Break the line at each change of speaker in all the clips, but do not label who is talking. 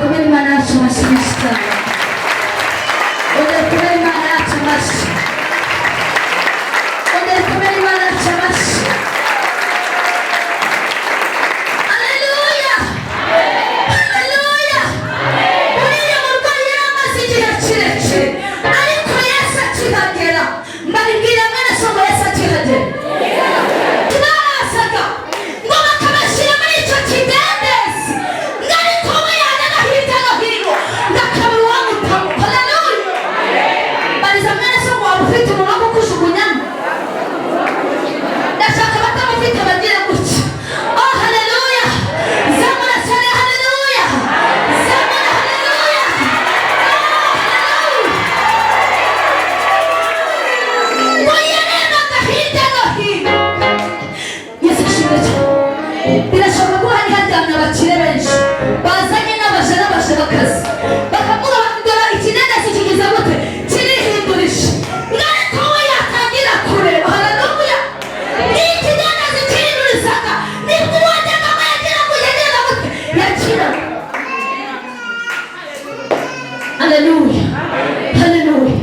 komeni mana yacu amashimishika. Ongera komeni mana yacu amashi. Ongera komeni mana yacu amashi. Haleluya. Haleluya. Uriya murwayi yaramaze igihe kirekire ariko Yesu akihagera. Mbabwira mwene so ngo Yesu akihagera. Turasaga ngo bakabashyira muri icyo kidendezi ariko we yajyaga hirya no hino ndakabura uwamutamu. Haleluya. Bariza mwene so ngo waba ufite umuntu wo kukujugunyamo. Ndashaka batamufite bagire gutya. Oh haleluya. Zamura cyane haleluya. Zamura haleluya. Ngo yerebaga hirya no hino. Yesu ashimwe cyane. Birashoboka ko hari haryamye abakire benshi bazanye n'abaje n'abashebakazi bakavuga bati dore ikidendezi kigize gute kirihindurije ariko we yatangira kureba. Haleluya. Iyo ikidendezi kirihindurizaga nibwo uwajyaga we yagira ngo yagenda gute yakiraga. Haleluya. Haleluya.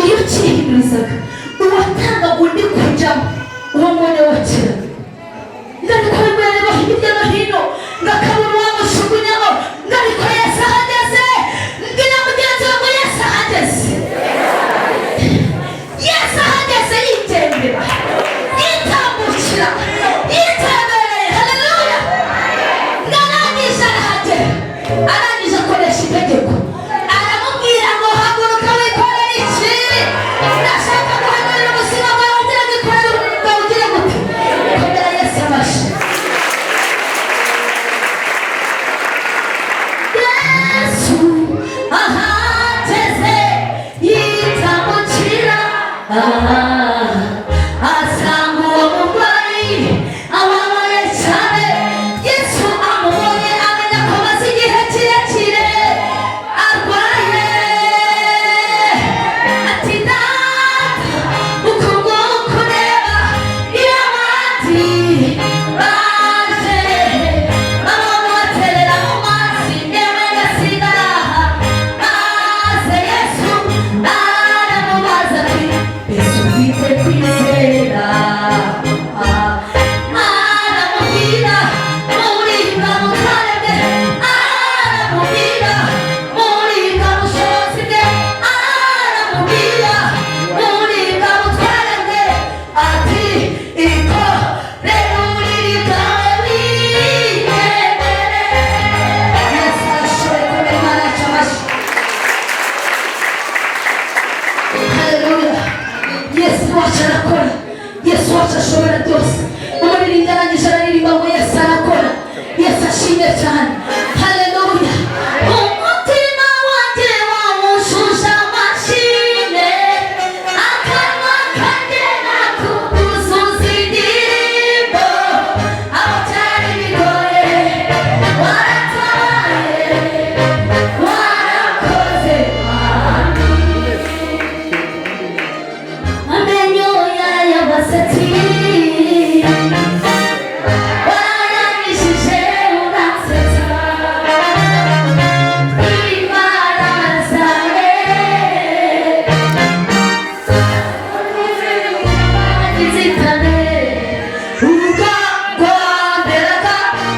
Iyo kirihindurizaga uwatangaga undi kujyamo uwo mwanya wakiraga. Ngariko rwego hirya no hino ngakabura uwamushugunyamo ngariko Yesu ahageze. Mbwira mugenzi wawe ngo Yesu ahageze. Yesu ahageze yitembera yitambukira yitembereye. Haleluya. Arangije arahagera arangije akoresha itegeko aramubwira ngo haguruka wikorere iki. Ndashaka guhagarara ubuzima bwawe ugira ngo ikorere ubuzima bwawe ugire gute komera Yesu amashyi. Yesu ahageze yitambukira asanga uwo murwayi ababaye cyane. Yesu amubonye amenya ko amaze igihe kirekire arwaye. Ati data uku nguku ureba iyo abandi baje bamuterera mu mazi yewe ngasigara maze Yesu aramubaza ati mbese ufite kwizera. Aramubwira muribwa mutware bwe. Aramubwira muribwa bushobozi bwe. Aramubwira muribwa mutware bwe. Ati ikorere uburiri bwawe wigendere. Yesu arashoboye komera Imana yacu amashyi. Haleluya. Yesu wacu arakora. Yesu wacu ashobora byose. Umuririmbyi arangije araririmba ngo Yesu arakora. Yesu ashimwe cyane. Haleluya. Umutima wanjye wawushuje amashimwe akanwa kanjye nakuzuza indirimbo. Aho byari bigoye waratabaye warakoze amenyo y'abasetsi warayanyishije urasetsa imbaraga zawe izitane urugagwamberaga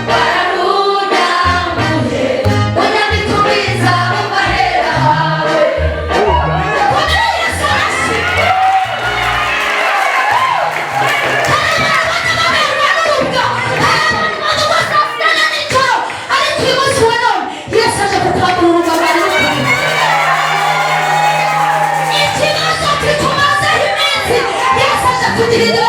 wararujyamuye unyandikubiza mu mahera hawe. Komera Yesu amashyi. Ikibazo kitumazeho iminsi Yesu aje kugirira